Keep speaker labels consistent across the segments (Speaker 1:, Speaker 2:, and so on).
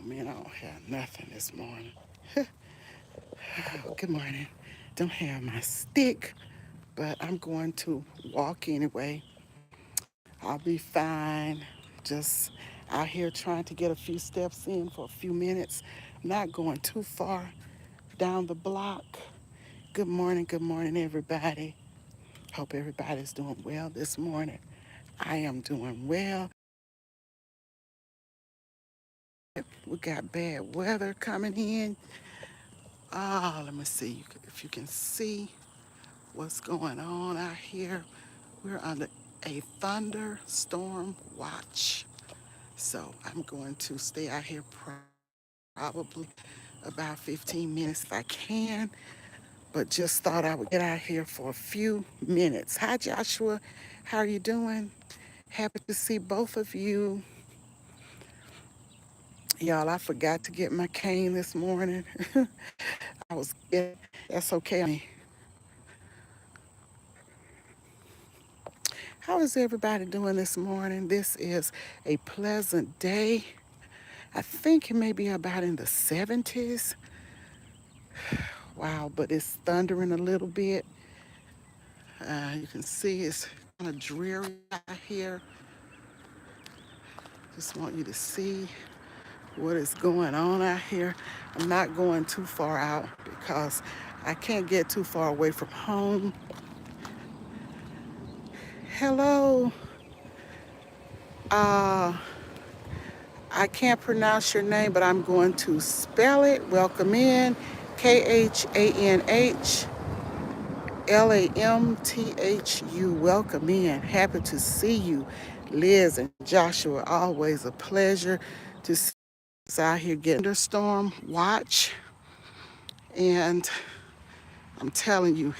Speaker 1: man, I don't have nothing this morning. Good morning. Don't have my stick, but I'm going to walk anyway. I'll be fine. Just out here trying to get a few steps in for a few minutes. Not going too far down the block. Good morning, everybody. Hope everybody's doing well this morning. I am doing well. We got bad weather coming in. Let me see if you can see what's going on out here. We're under a thunderstorm watch. So I'm going to stay out here probably about 15 minutes if I can, but just thought I would get out here for a few minutes. Hi, Joshua. How are you doing? Happy to see both of you. Y'all, I forgot to get my cane this morning. I was getting, that's okay. How is everybody doing this morning? This is a pleasant day. I think it may be about in the 70s. Wow, but it's thundering a little bit. You can see it's kind of dreary out here. Just want you to see what is going on out here. I'm not going too far out because I can't get too far away from home. Hello. Uh, I can't pronounce your name, but I'm going to spell it. Welcome in. KHANHLAMTHU. Welcome in. Happy to see you. Liz and Joshua, always a pleasure to see us out here getting thunderstorm watch. And I'm telling you,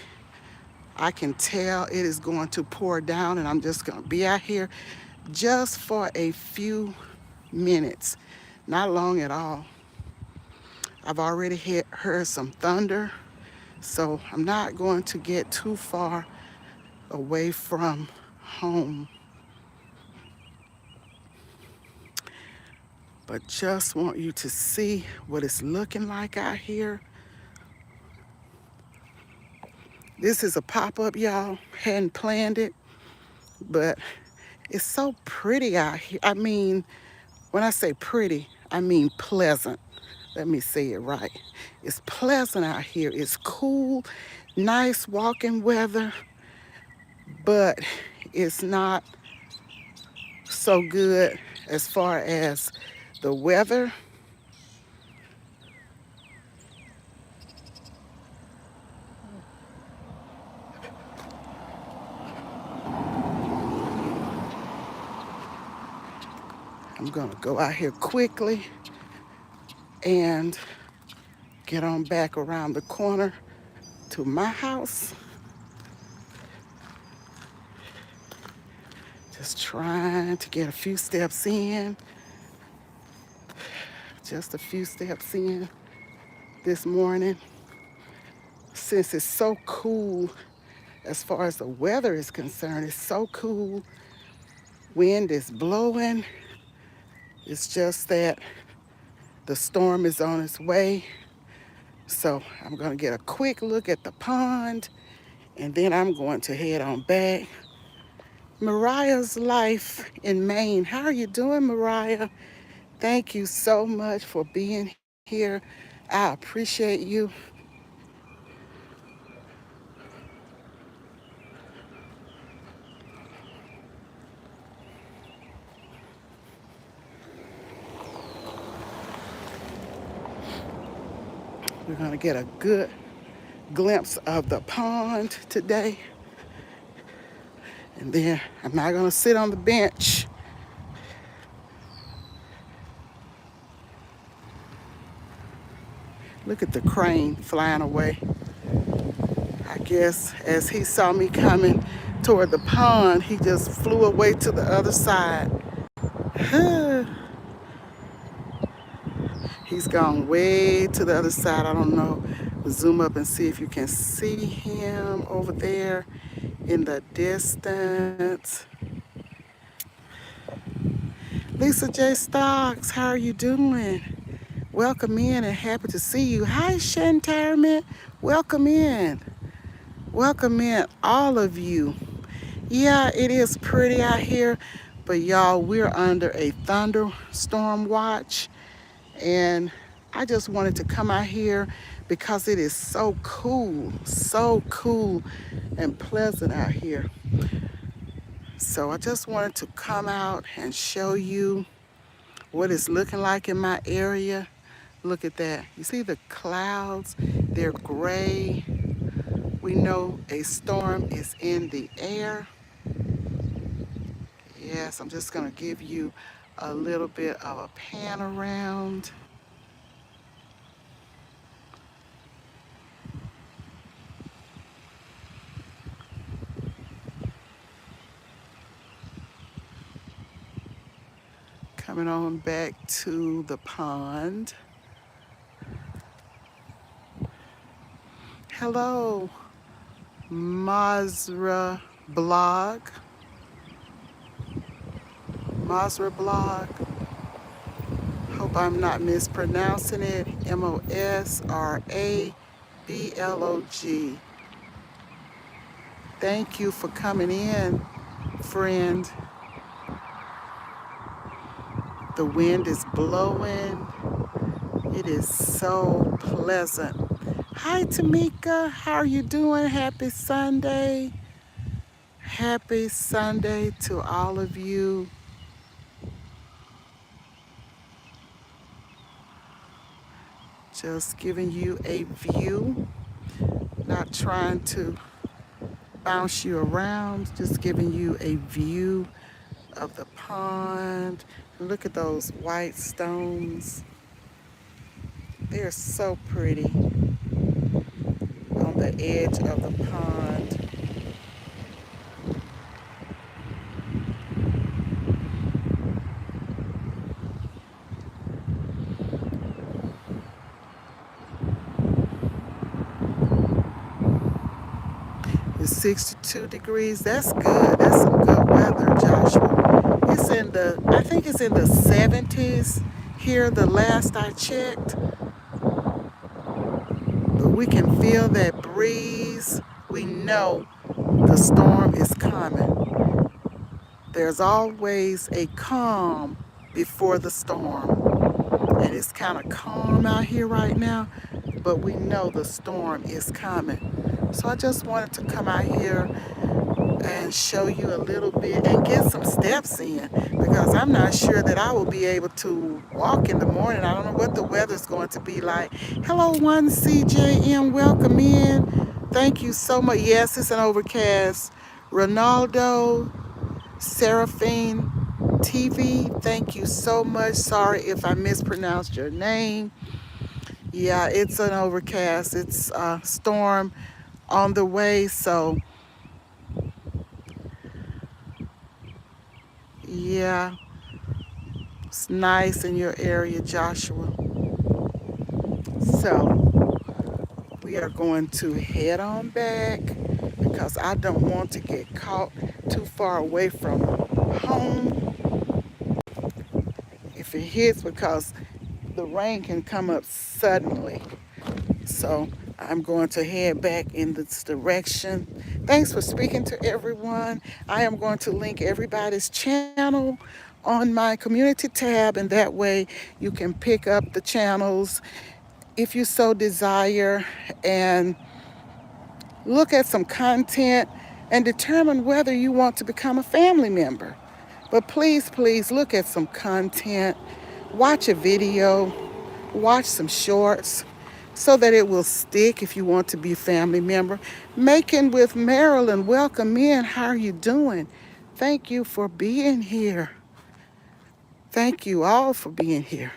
Speaker 1: I can tell it is going to pour down, and I'm just going to be out here just for a few minutes. Not long at all. I've already heard some thunder, so I'm not going to get too far away from home. But just want you to see what it's looking like out here. This is a pop-up, y'all. Hadn't planned it, but it's so pretty out here. I mean, when I say pretty, I mean pleasant. Let me say it right. It's pleasant out here. It's cool, nice walking weather, but it's not so good as far as the weather. I'm gonna go out here quickly and get on back around the corner to my house. Just trying to get a few steps in, just a few steps in this morning. Since it's so cool as far as the weather is concerned, it's so cool. Wind is blowing. It's just that the storm is on its way. So I'm gonna get a quick look at the pond, and then I'm going to head on back. Mariah's Life in Maine. How are you doing, Mariah? Thank you so much for being here. I appreciate you. We're gonna get a good glimpse of the pond today. And then I'm not gonna sit on the bench. Look at the crane flying away. I guess as he saw me coming toward the pond, he just flew away to the other side. He's gone way to the other side. I don't know. We'll zoom up and see if you can see him over there in the distance. Lisa J. Stocks, how are you doing? Welcome in and happy to see you. Hi, Shantarman. Welcome in. Welcome in, all of you. Yeah, it is pretty out here, but y'all, we're under a thunderstorm watch. And I just wanted to come out here because it is so cool and pleasant out here. So I just wanted to come out and show you what it's looking like in my area. Look at that. You see the clouds? They're gray. We know a storm is in the air. Yes, I'm just going to give you a little bit of a pan around. Coming on back to the pond. Hello, Mazra Blog. Mazra Blog. Hope I'm not mispronouncing it. Mosrablog. Thank you for coming in, friend. The wind is blowing. It is so pleasant. Hi, Tamika. How are you doing? Happy Sunday. Happy Sunday to all of you. Just giving you a view, not trying to bounce you around, just giving you a view of the pond. Look at those white stones. They're so pretty on the edge of the pond. It's 62 degrees. That's good. That's some good weather, Joshua. I think it's in the 70s here the last I checked. But we can feel that breeze. We know the storm is coming. There's always a calm before the storm. And it's kind of calm out here right now, but we know the storm is coming. So I just wanted to come out here and show you a little bit and get some steps in because I'm not sure that I will be able to walk in the morning. I don't know what the weather's going to be like. Hello, one CJM, welcome in. Thank you so much. Yes, it's an overcast. Ronaldo, Seraphine TV, thank you so much. Sorry if I mispronounced your name. Yeah, it's an overcast. It's a storm on the way, so yeah, it's nice in your area, Joshua. So we are going to head on back because I don't want to get caught too far away from home if it hits because the rain can come up suddenly. So I'm going to head back in this direction. Thanks for speaking to everyone. I am going to link everybody's channel on my community tab, and that way you can pick up the channels if you so desire and look at some content and determine whether you want to become a family member. But please look at some content, watch a video, watch some shorts so that it will stick if you want to be a family member. Making with Marilyn, welcome in. How are you doing? Thank you for being here. Thank you all for being here.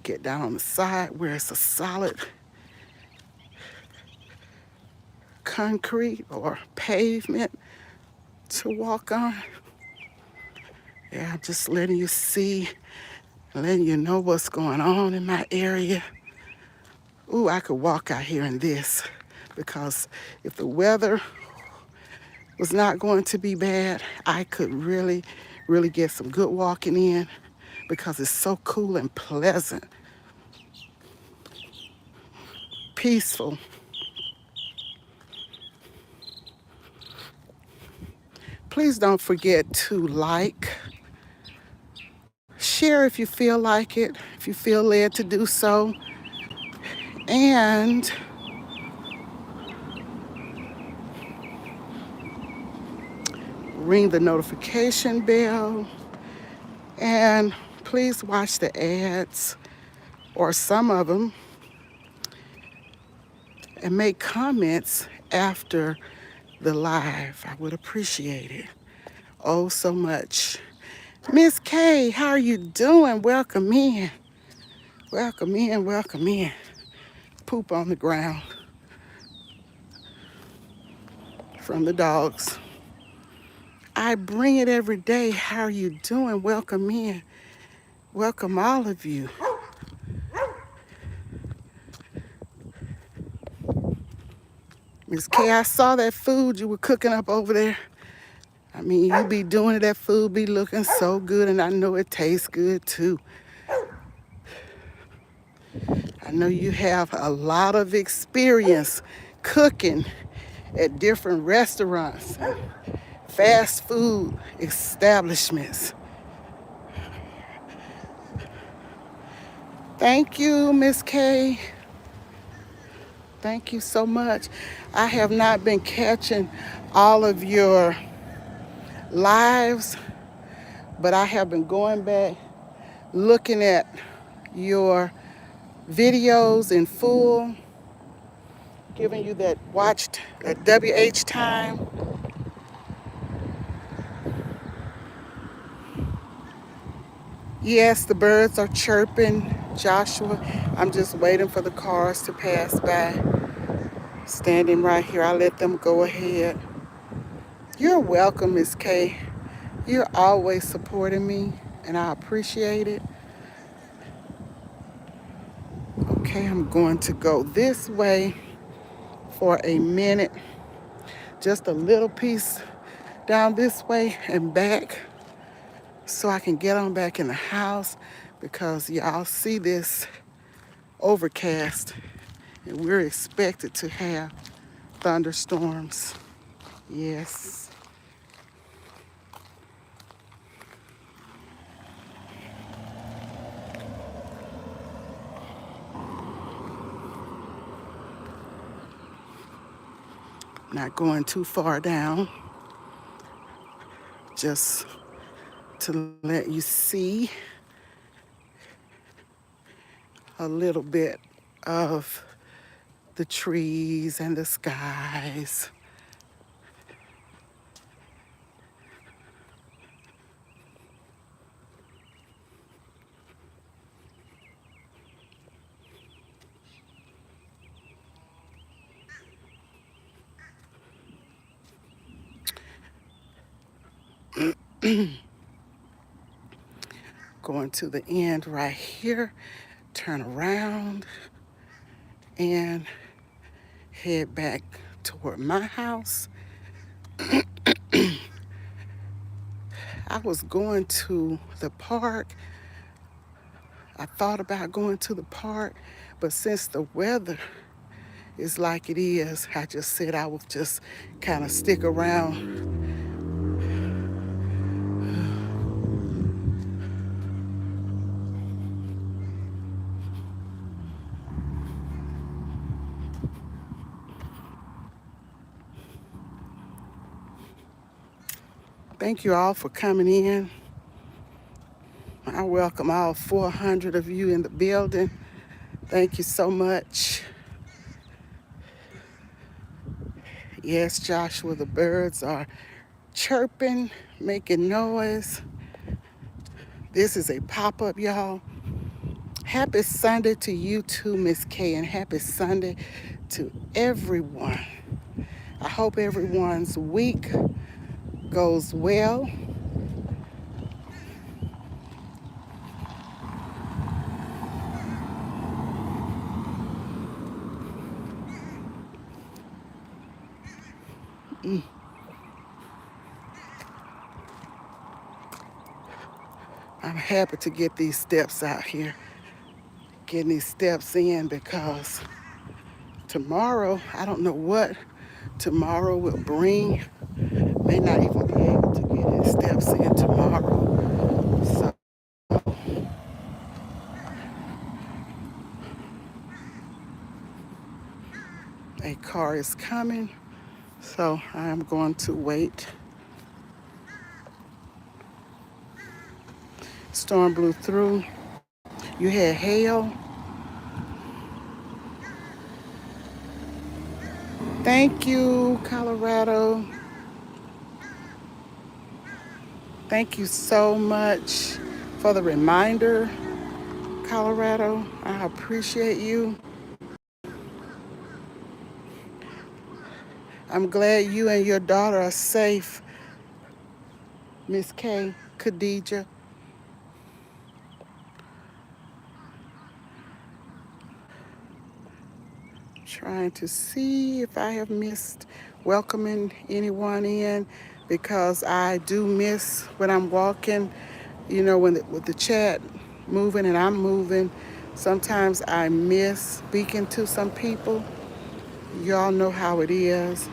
Speaker 1: Get down on the side where it's a solid concrete or pavement to walk on. Yeah, I'm just letting you see, letting you know what's going on in my area. Ooh, I could walk out here in this because if the weather was not going to be bad, I could really get some good walking in because it's so cool and pleasant. peaceful. Please don't forget to like, share if you feel like it, if you feel led to do so, and ring the notification bell. And please watch the ads or some of them and make comments after the live. I would appreciate it oh so much. Miss K, how are you doing? Welcome in. Welcome in, welcome in. Poop on the ground from the dogs. I bring it every day. How are you doing? Welcome in. Welcome all of you. Miss K, I saw that food you were cooking up over there. I mean, you be doing it, that food be looking so good, and I know it tastes good too. I know you have a lot of experience cooking at different restaurants and fast food establishments. Thank you, Miss K. Thank you so much. I have not been catching all of your lives, but I have been going back looking at your videos in full, giving you that watched at WH time. Yes, the birds are chirping, Joshua. I'm just waiting for the cars to pass by. Standing right here, I let them go ahead. You're welcome, Miss K. You're always supporting me, and I appreciate it. Okay, I'm going to go this way for a minute, just a little piece down this way and back so I can get on back in the house because y'all see this overcast and we're expected to have thunderstorms. Yes. Not going too far down, just to let you see a little bit of the trees and the skies. Going to the end right here, turn around and head back toward my house. I was going to the park. I thought about going to the park, but since the weather is like it is, I just said I would just kind of stick around. Thank you all for coming in. I welcome all 400 of you in the building. Thank you so much. Yes, Joshua, the birds are chirping, making noise. This is a pop-up, y'all. Happy Sunday to you too, Miss K, and happy Sunday to everyone. I hope everyone's week goes well. I'm happy to get these steps out here, getting these steps in because Tomorrow, I don't know what tomorrow will bring. May not even be able to get his steps in tomorrow. So a car is coming. So I am going to wait. Storm blew through. You had hail. Thank you, Colorado. Thank you so much for the reminder, Colorado. I appreciate you. I'm glad you and your daughter are safe, Miss K, Khadija. Trying to see if I have missed welcoming anyone in because I do miss when I'm walking, when with the chat moving and I'm moving. Sometimes I miss speaking to some people. Y'all know how it is.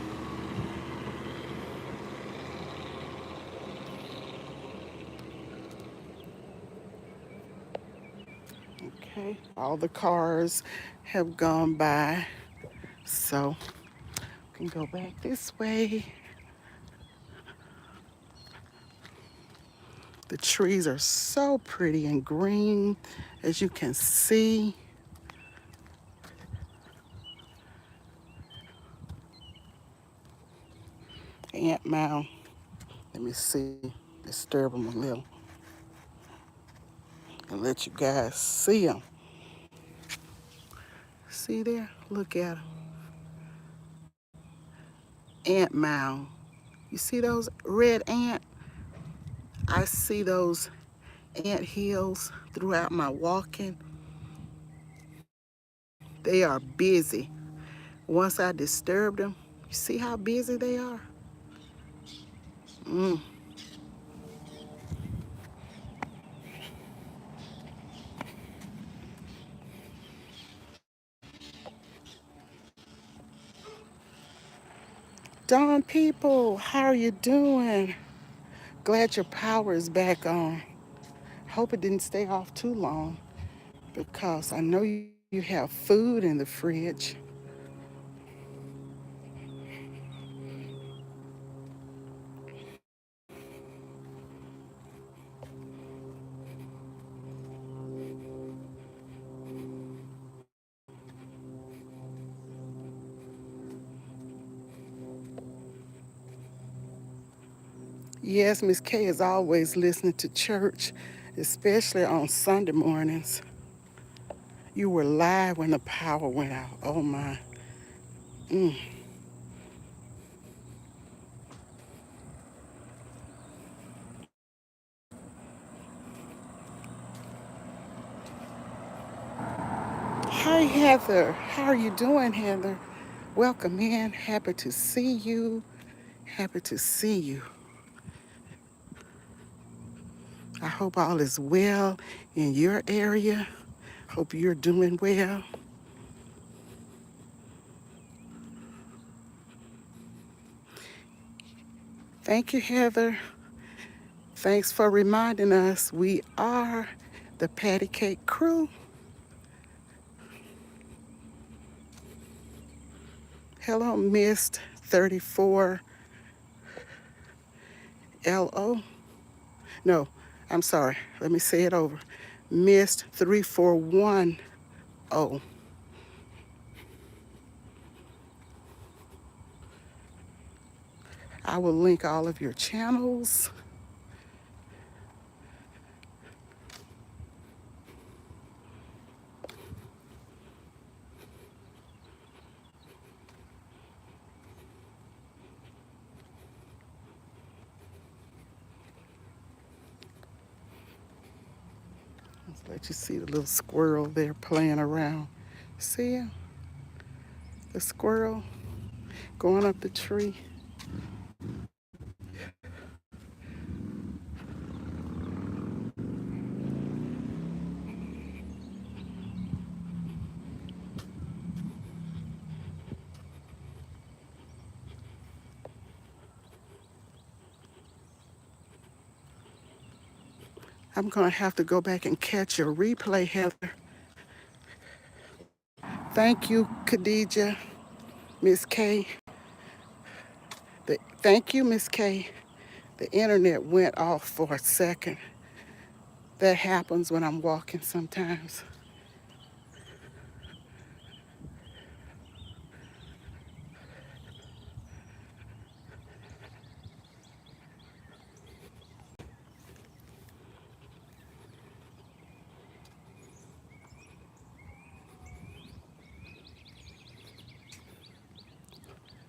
Speaker 1: Okay, all the cars have gone by, so we can go back this way. The trees are so pretty and green, as you can see. Ant mound. Let me see. Disturb them a little and let you guys see them. See there? Look at them. Ant mound. You see those red ant? I see those ant hills throughout my walking. They are busy. Once I disturb them, you see how busy they are? Mm. Dawn people, how are you doing? Glad your power is back on. Hope it didn't stay off too long because I know you have food in the fridge. Yes, Miss K is always listening to church, especially on Sunday mornings. You were live when the power went out. Oh my. Mm. Hi, Heather. How are you doing, Heather? Welcome in. Happy to see you. Happy to see you. I hope all is well in your area. Hope you're doing well. Thank you, Heather. Thanks for reminding us we are the Patty Cake Crew. Hello, Mist 34 LO. No, I'm sorry. Let me say it over. Mist 341O. I will link all of your channels. Let's let you see the little squirrel there playing around. See him? The squirrel going up the tree. I'm going to have to go back and catch your replay, Heather. Thank you, Khadija, Miss K. Thank you, Miss K. The internet went off for a second. That happens when I'm walking sometimes.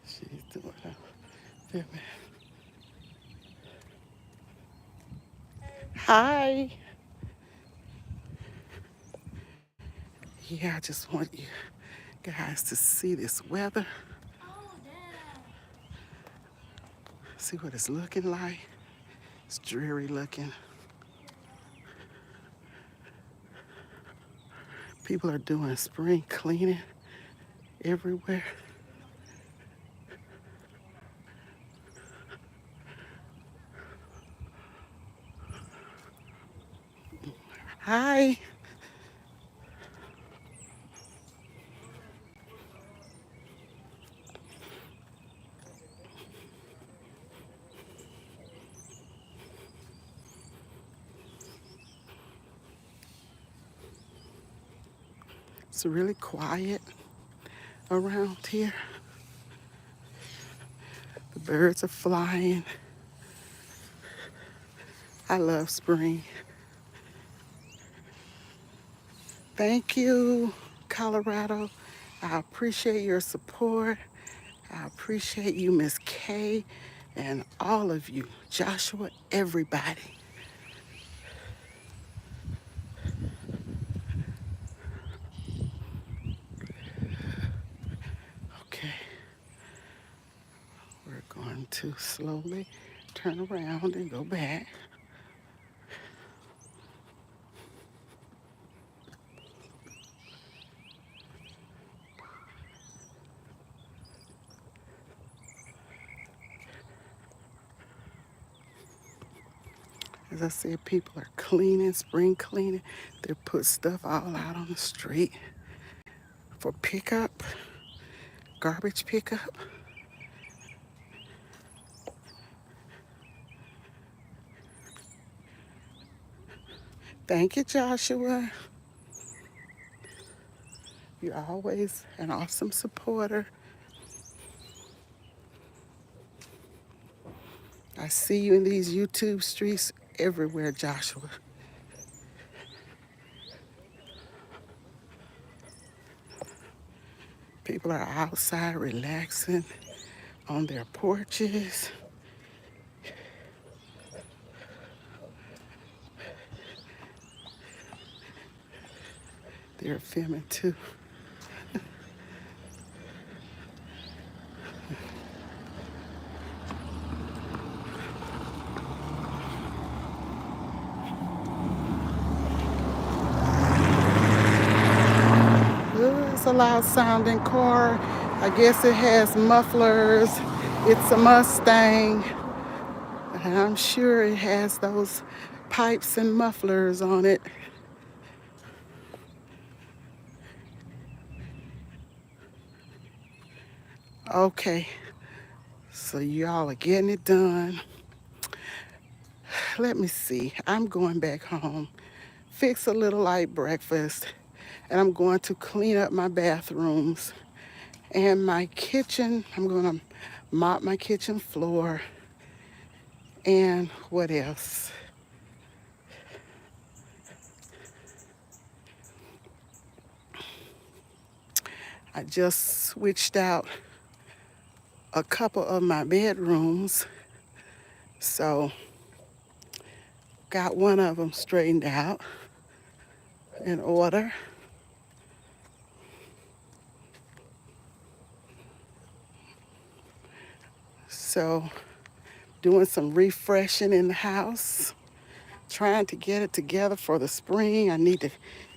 Speaker 1: She's doing it. Hi. Yeah, I just want you guys to see this weather. See what it's looking like. It's dreary looking. People are doing spring cleaning everywhere. Hi. It's really quiet around here. The birds are flying. I love spring. Thank you, Colorado. I appreciate your support. I appreciate you, Miss Kay, and all of you, Joshua, everybody. Okay, we're going to slowly turn around and go back. As I said, people are cleaning, spring cleaning. They put stuff all out on the street for pickup, garbage pickup. Thank you, Joshua. You're always an awesome supporter. I see you in these YouTube streets everywhere, Joshua. People are outside relaxing on their porches. They're filming too. It's a loud sounding car. I guess it has mufflers. It's a Mustang. And I'm sure it has those pipes and mufflers on it. Okay, so y'all are getting it done. Let me see. I'm going back home, fix a little light breakfast, and I'm going to clean up my bathrooms and my kitchen. I'm going to mop my kitchen floor. And what else? I just switched out a couple of my bedrooms. So got one of them straightened out in order. So doing some refreshing in the house, trying to get it together for the spring. I need to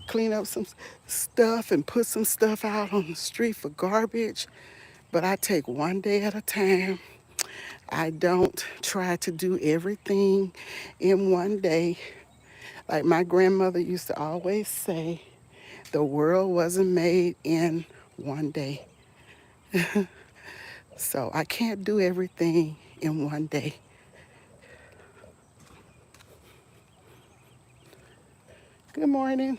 Speaker 1: clean up some stuff and put some stuff out on the street for garbage. But I take one day at a time. I don't try to do everything in one day. Like my grandmother used to always say, the world wasn't made in one day. So I can't do everything in one day. Good morning.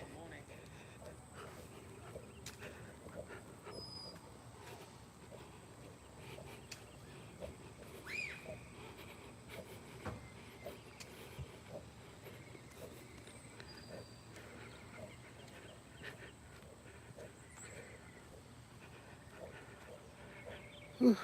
Speaker 1: Let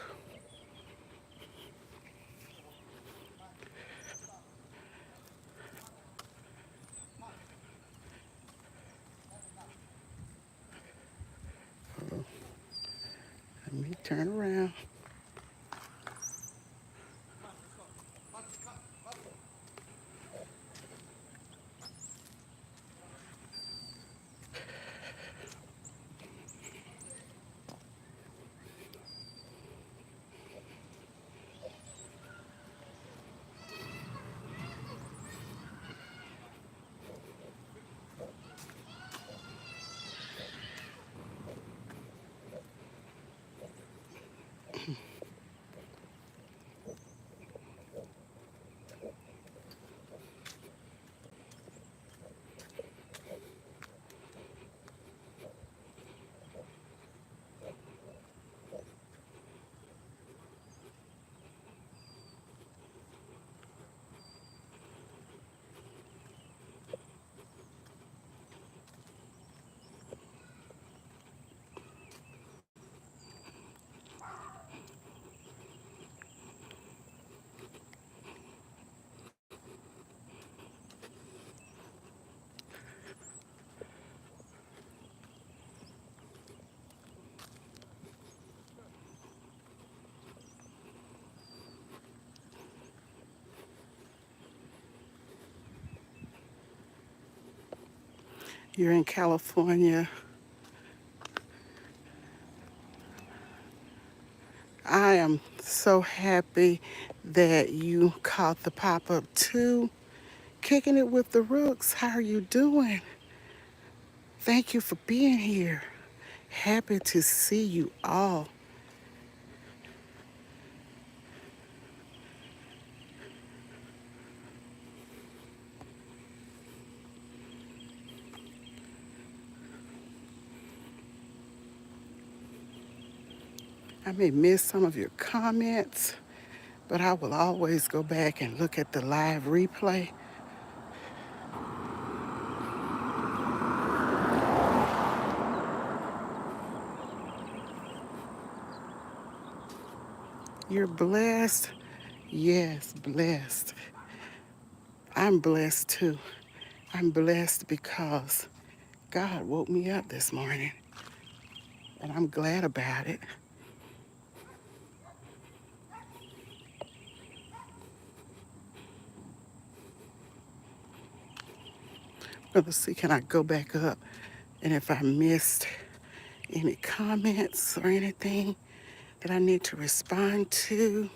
Speaker 1: me turn around. You're in California. I am so happy that you caught the pop up too. Kicking it with the Rooks. How are you doing? Thank you for being here. Happy to see you all. I may miss some of your comments, but I will always go back and look at the live replay. You're blessed. Yes, blessed. I'm blessed too. I'm blessed because God woke me up this morning, and I'm glad about it. Let's see, can I go back up? And if I missed any comments or anything that I need to respond to,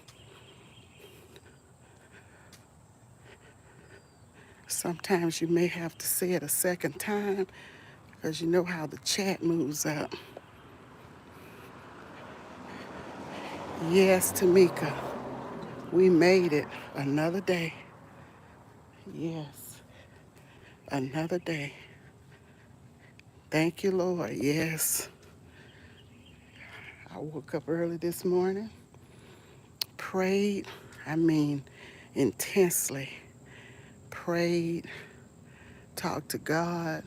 Speaker 1: sometimes you may have to say it a second time because you know how the chat moves up. Yes, Tamika, we made it another day. Yes, another day. Thank you, Lord. Yes, I woke up early this morning, prayed, I mean, intensely, prayed, talked to God,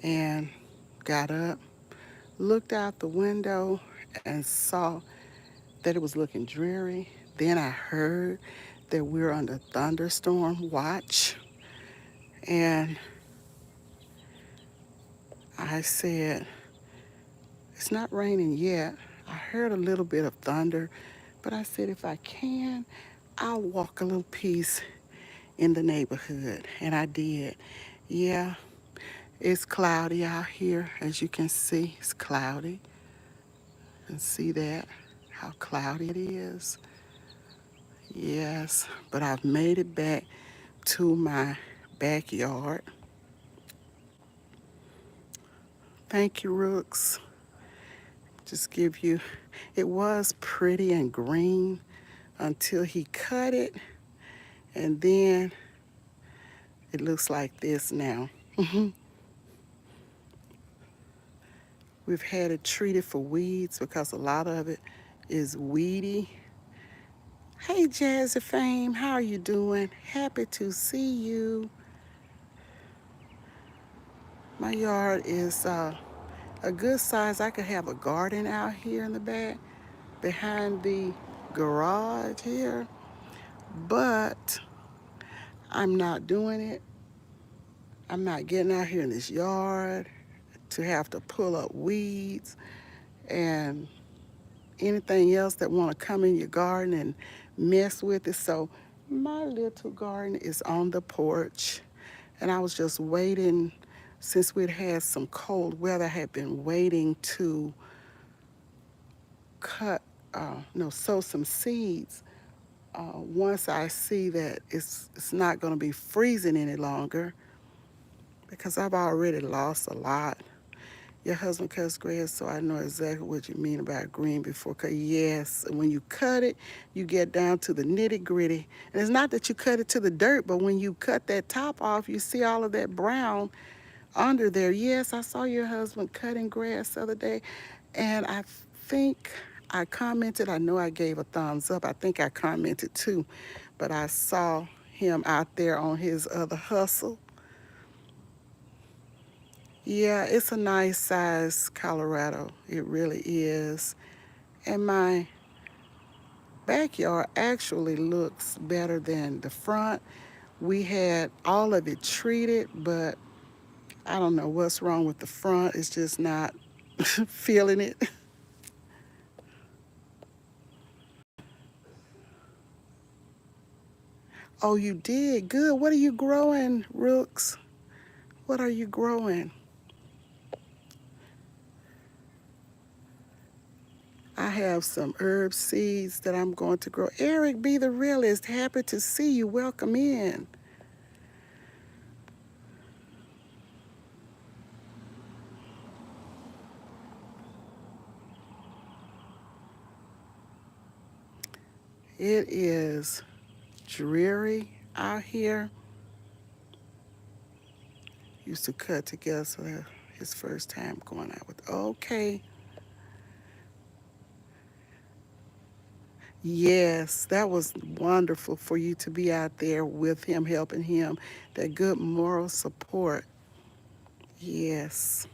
Speaker 1: and got up, looked out the window, and saw that it was looking dreary. Then I heard that we were under thunderstorm watch, and I said, it's not raining yet. I heard a little bit of thunder, but I said, if I can, I'll walk a little piece in the neighborhood. And I did. Yeah, it's cloudy out here. As you can see, it's cloudy. You can see that, how cloudy it is. Yes, but I've made it back to my backyard. Thank you, Rooks. Just give you, it was pretty and green until he cut it, and then it looks like this now. We've had it treated for weeds because a lot of it is weedy. Hey, Jazzy Fame, how are you doing? Happy to see you. My yard is a good size. I could have a garden out here in the back behind the garage here, but I'm not doing it. I'm not getting out here in this yard to have to pull up weeds and anything else that want to come in your garden and mess with it. So my little garden is on the porch, and I was just waiting. Since we'd had some cold weather, I had been waiting to cut, no, sow some seeds. Once I see that it's not going to be freezing any longer, because I've already lost a lot. Your husband cuts grass, so I know exactly what you mean about green before cut. Yes, when you cut it, you get down to the nitty gritty. And it's not that you cut it to the dirt, but when you cut that top off, you see all of that brown under there. Yes, I saw your husband cutting grass the other day, and I think I commented. I know I gave a thumbs up. I think I commented too, but I saw him out there on his other hustle. Yeah, it's a nice size Colorado. It really is. And my backyard actually looks better than the front. We had all of it treated, but I don't know what's wrong with the front. It's just not feeling it. Oh, you did? Good. What are you growing, Rooks? What are you growing? I have some herb seeds that I'm going to grow. Eric be the realist. Happy to see you. Welcome in. It is dreary out here. Used to cut together, so his first time going out with. Okay. Yes, that was wonderful for you to be out there with him, helping him. That good moral support. Yes.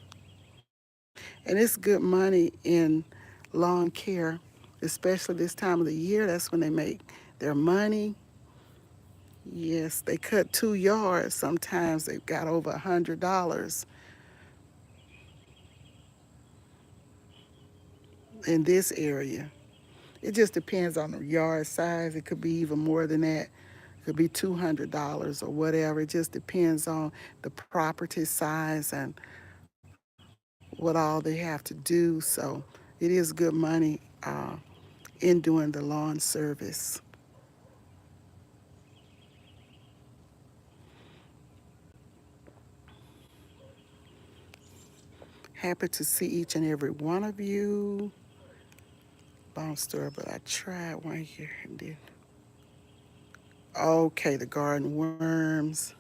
Speaker 1: And it's good money in lawn care, especially this time of the year. That's when they make their money. Yes, they cut 2 yards. Sometimes they've got over $100 in this area. It just depends on the yard size. It could be even more than that. It could be $200 or whatever. It just depends on the property size and what all they have to do. So it is good money in doing the lawn service. Happy to see each and every one of you. Long story, but I tried one here and then. Okay, the garden worms.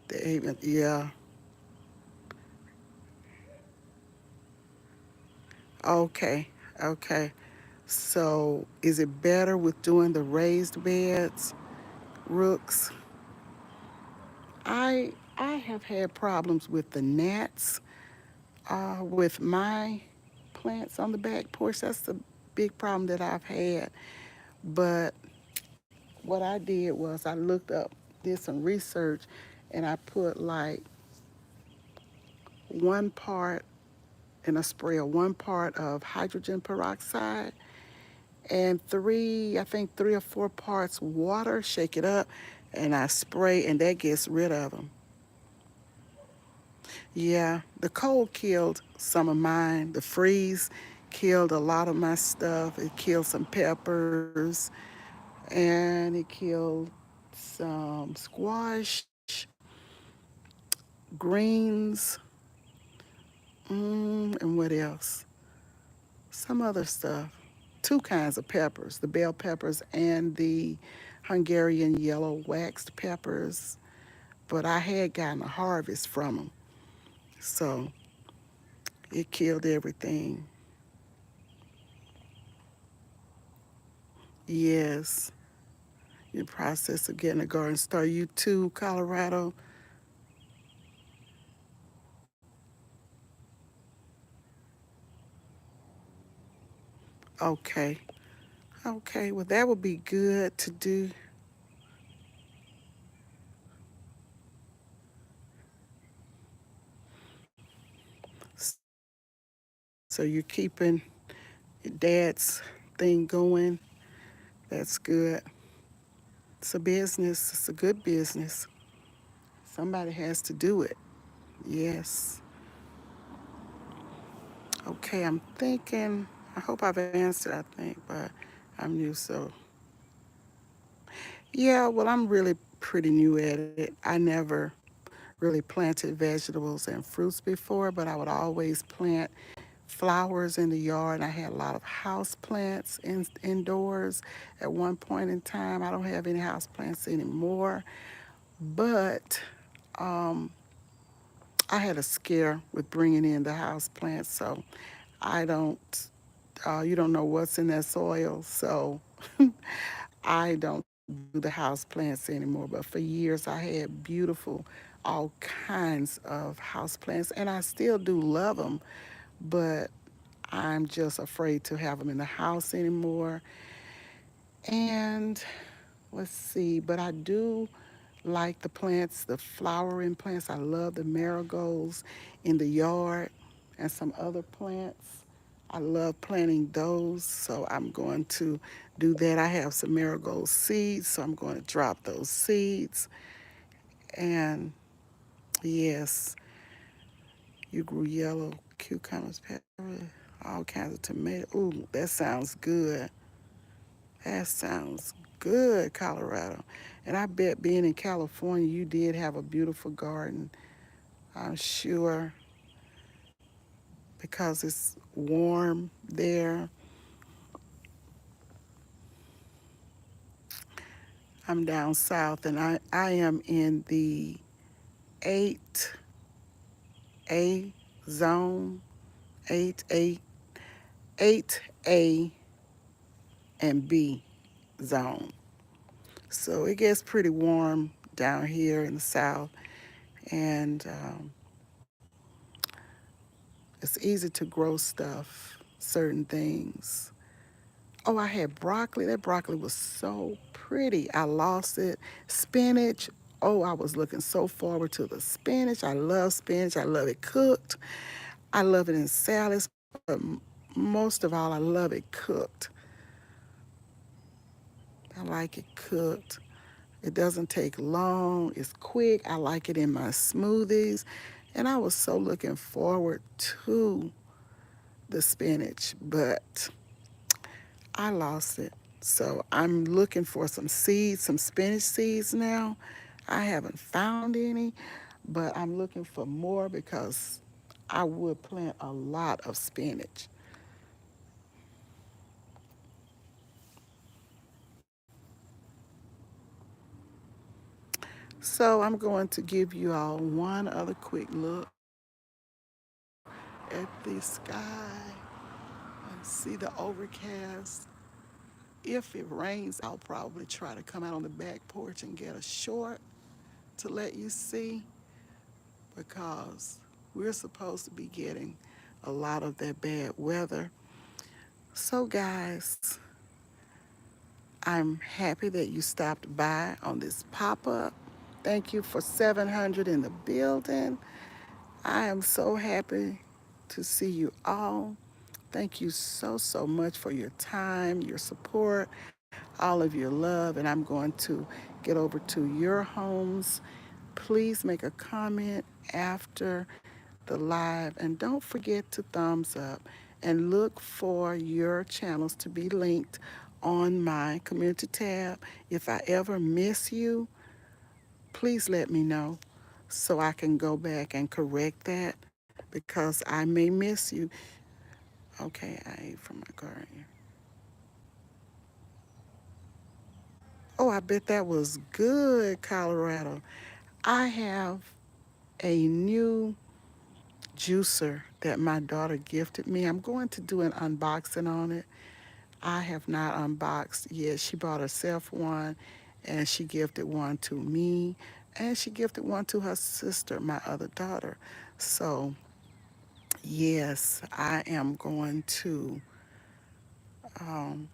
Speaker 1: The even yeah. Okay, okay. So is it better with doing the raised beds, Rooks? I have had problems with the gnats with my plants on the back porch. That's the big problem that I've had. But what I did was I looked up, did some research, and I put like one part in a sprayer, one part of hydrogen peroxide, and I think 3 or 4 parts water, shake it up, and I spray, and that gets rid of them. Yeah, the cold killed some of mine. The freeze killed a lot of my stuff. It killed some peppers, and it killed some squash. greens, and what else? Some other stuff. Two kinds of peppers, the bell peppers and the Hungarian yellow waxed peppers. But I had gotten a harvest from them, so it killed everything. Yes, your process of getting a garden started. You too, Colorado. Okay. Okay. Well, that would be good to do. So you're keeping your dad's thing going. That's good. It's a business. It's a good business. Somebody has to do it. Yes. Okay. I'm thinking. I hope I've answered. I think, but I'm new, so yeah. Well, I'm really pretty new at it. I never really planted vegetables and fruits before, but I would always plant flowers in the yard. I had a lot of house plants indoors at one point in time. I don't have any house plants anymore, but um, I had a scare with bringing in the house plants, so I don't. You don't know what's in that soil, so I don't do the house plants anymore. But for years, I had beautiful, all kinds of house plants, and I still do love them, but I'm just afraid to have them in the house anymore. And let's see, but I do like the plants, the flowering plants. I love the marigolds in the yard and some other plants. I love planting those, so I'm going to do that. I have some marigold seeds, so I'm going to drop those seeds. And yes, you grew yellow cucumbers, peppers, all kinds of tomatoes. Ooh, that sounds good. That sounds good, Colorado. And I bet being in California, you did have a beautiful garden. I'm sure because it's warm there. I'm down south and I am in the 8A zone, 8A, 8A and B zone. So it gets pretty warm down here in the south. And it's easy to grow stuff, certain things. Oh, I had broccoli. That broccoli was so pretty. I lost it. Spinach. Oh, I was looking so forward to the spinach. I love spinach. I love it cooked. I love it in salads, but most of all, I love it cooked. I like it cooked. It doesn't take long. It's quick. I like it in my smoothies. And I was so looking forward to the spinach, but I lost it. So I'm looking for some seeds, some spinach seeds now. I haven't found any, but I'm looking for more because I would plant a lot of spinach. So I'm going to give you all one other quick look at the sky and see the overcast. If it rains, I'll probably try to come out on the back porch and get a short to let you see because we're supposed to be getting a lot of that bad weather. So, guys, I'm happy that you stopped by on this pop up. Thank you for 700 in the building. I am so happy to see you all. Thank you so, so much for your time, your support, all of your love. And I'm going to get over to your homes. Please make a comment after the live. And don't forget to thumbs up and look for your channels to be linked on my community tab. If I ever miss you, please let me know. so I can go back and correct that because I may miss you. Okay, I ate from my garden. Oh, I bet that was good, Colorado. I have a new juicer that my daughter gifted me. I'm going to do an unboxing on it. I have not unboxed yet. She bought herself one and she gifted one to me and she gifted one to her sister, my other daughter. So, yes, I am going to um,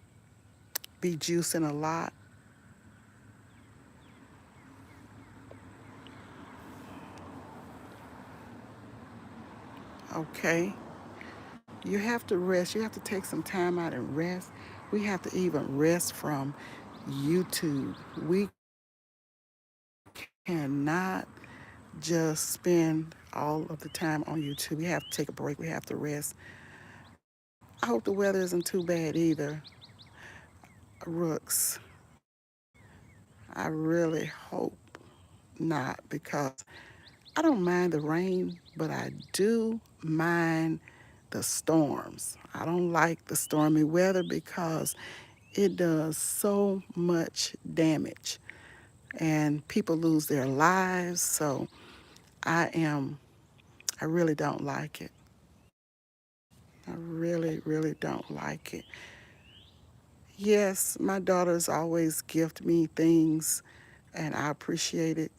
Speaker 1: be juicing a lot. Okay. You have to rest. You have to take some time out and rest. We have to even rest from YouTube. We cannot just spend all of the time on YouTube. We have to take a break. We have to rest. I hope the weather isn't too bad either. Rooks. I really hope not because I don't mind the rain, but I do mind the storms. I don't like the stormy weather because it does so much damage and people lose their lives. So I am, I really don't like it. I really, really don't like it. Yes, my daughters always gift me things and I appreciate it.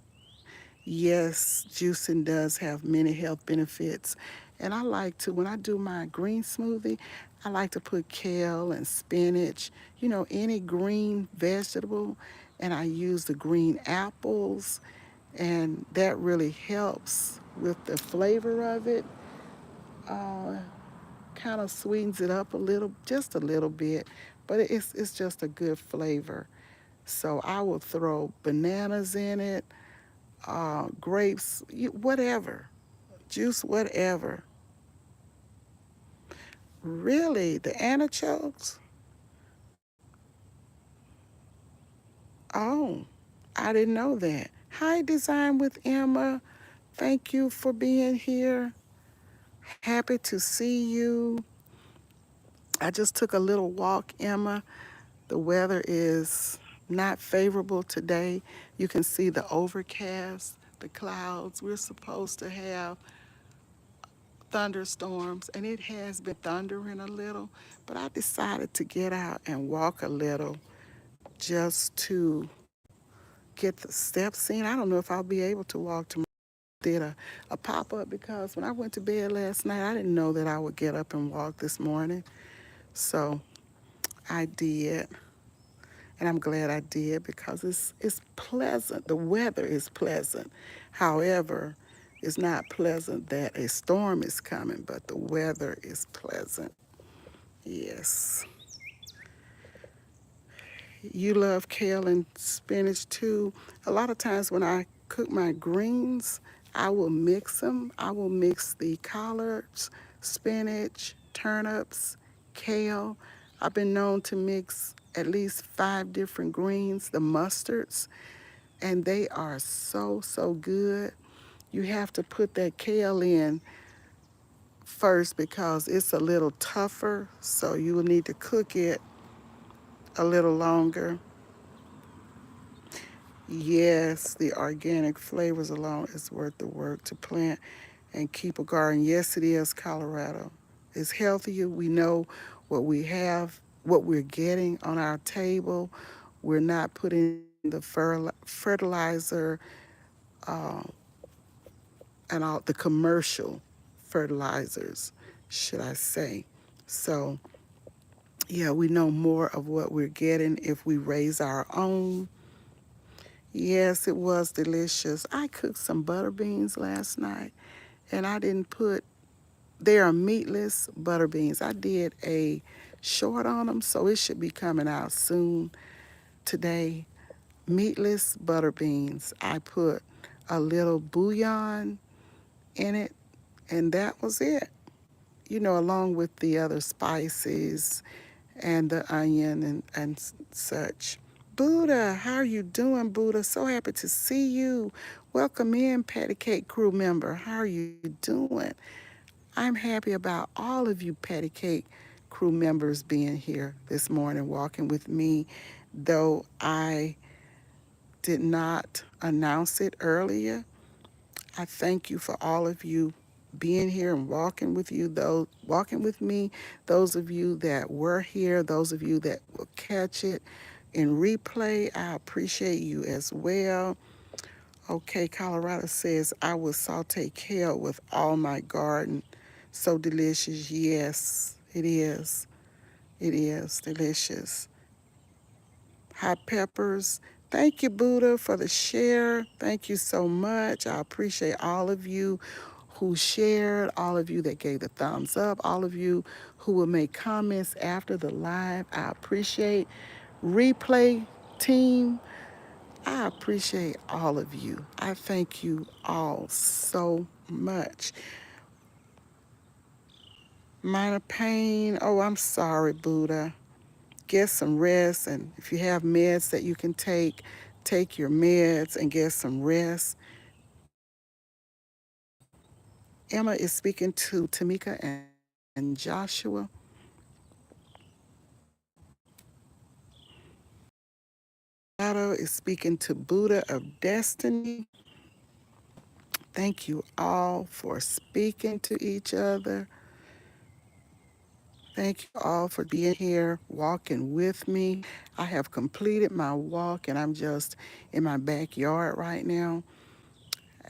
Speaker 1: Yes, juicing does have many health benefits. And I like to, when I do my green smoothie, I like to put kale and spinach, any green vegetable. And I use the green apples. And that really helps with the flavor of it. Uh, kind of sweetens it up a little, just a little bit. But it's just a good flavor. So I will throw bananas in it, grapes, whatever, juice, whatever. Really, the antichokes? Oh, I didn't know that. Hi, Design with Emma. Thank you for being here. Happy to see you. I just took a little walk, Emma. The weather is not favorable today. You can see the overcast, the clouds. We're supposed to have thunderstorms, and it has been thundering a little, but I decided to get out and walk a little just to get the steps in. I don't know if I'll be able to walk tomorrow. Did a pop up because when I went to bed last night, I didn't know that I would get up and walk this morning. So I did. And I'm glad I did because it's pleasant. The weather is pleasant. However, it's not pleasant that a storm is coming, but the weather is pleasant. Yes. You love kale and spinach too. A lot of times when I cook my greens, I will mix them. I will mix the collards, spinach, turnips, kale. I've been known to mix at least 5 different greens, the mustards, and they are so, so good. You have to put that kale in first because it's a little tougher, so you will need to cook it a little longer. Yes, the organic flavors alone is worth the work to plant and keep a garden. Yes, it is, Colorado. It's healthier. We know what we have, what we're getting on our table. We're not putting the fertilizer uh, and all the commercial fertilizers, should I say. So, yeah, we know more of what we're getting if we raise our own. Yes, it was delicious. I cooked some butter beans last night and I didn't put, they are meatless butter beans. I did a short on them, so it should be coming out soon today. Meatless butter beans. I put a little bouillon in it, and that was it. Along with the other spices and the onion and such. Buddha, how are you doing, Buddha? So happy to see you. Welcome in, Patty Cake crew member. How are you doing? I'm happy about all of you Patty Cake crew members being here this morning, walking with me, though I did not announce it earlier. I thank you for all of you being here and walking with you, those walking with me, those of you that were here, those of you that will catch it in replay. I appreciate you as well. Okay, Colorado says, I will saute kale with all my garden. So delicious. Yes, it is. It is delicious. Hot peppers. Thank you, Buddha, for the share. Thank you so much. I appreciate all of you who shared, all of you that gave the thumbs up, all of you who will make comments after the live. I appreciate replay team. I appreciate all of you. I thank you all so much. Minor pain. Oh, I'm sorry, Buddha. Get some rest. And if you have meds that you can take your meds and get some rest. Emma is speaking to Tamika and Joshua. Colorado is speaking to Buddha of Destiny. Thank you all for speaking to each other. Thank you all for being here, walking with me. I have completed my walk and I'm just in my backyard right now.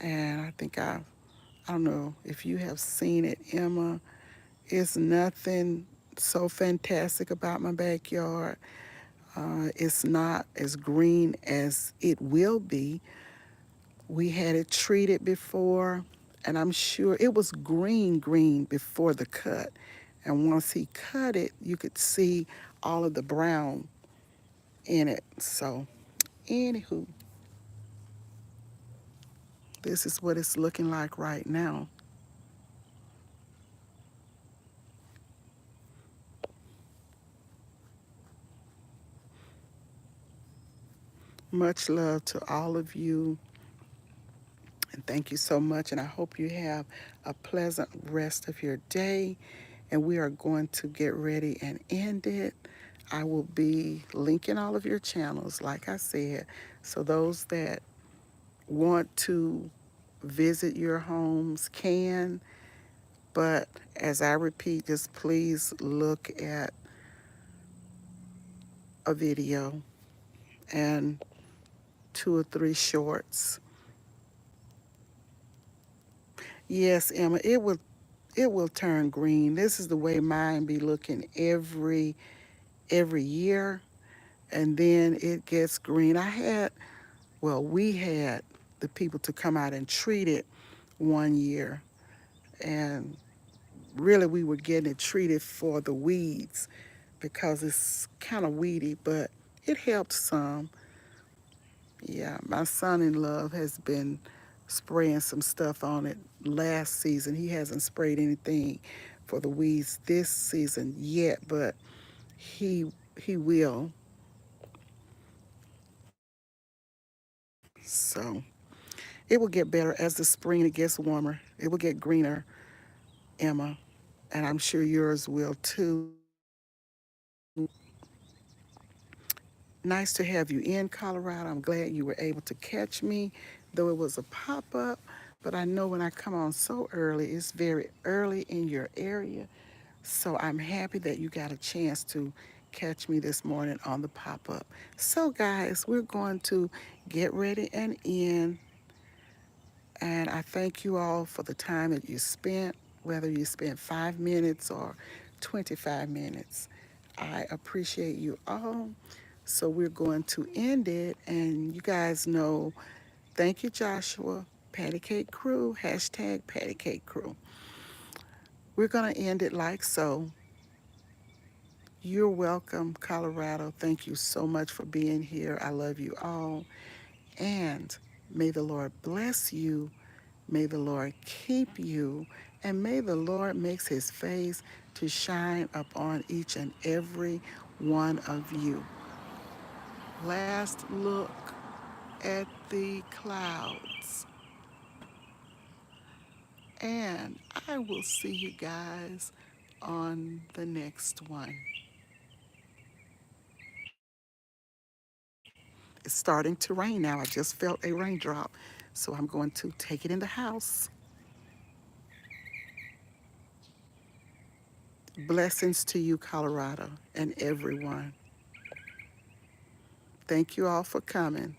Speaker 1: And I don't know if you have seen it, Emma. It's nothing so fantastic about my backyard. It's not as green as it will be. We had it treated before, and I'm sure it was green before the cut. And once he cut it, you could see all of the brown in it. So, anywho, this is what it's looking like right now. Much love to all of you, and thank you so much. And I hope you have a pleasant rest of your day. And we are going to get ready and end it. I will be linking all of your channels, like I said. So those that want to visit your homes can. But as I repeat, just please look at a video and 2 or 3 shorts. Yes, Emma, it will turn green. This is the way mine be looking every year, and then it gets green. We had the people to come out and treat it one year, and really we were getting it treated for the weeds because it's kind of weedy, but it helped some. Yeah, my son-in-law has been spraying some stuff on it last season. He hasn't sprayed anything for the weeds this season yet, but he he will. So it will get better as the spring it gets warmer. It will get greener, Emma, and I'm sure yours will too. Nice to have you in Colorado. I'm glad you were able to catch me, though it was a pop up. But I know when I come on so early, it's very early in your area. So I'm happy that you got a chance to catch me this morning on the pop up. So, guys, we're going to get ready and end. And I thank you all for the time that you spent, whether you spent 5 minutes or 25 minutes. I appreciate you all. So we're going to end it. And you guys know, thank you, Joshua, Patty Cake Crew, hashtag Patty Cake Crew. We're going to end it like so. You're welcome, Colorado. Thank you so much for being here. I love you all. And may the Lord bless you. May the Lord keep you. And may the Lord makes his face to shine upon each and every one of you. last look at the clouds. And I will see you guys on the next one. It's starting to rain now. I just felt a raindrop. So I'm going to take it in the house. Blessings to you, Colorado, and everyone. Thank you all for coming.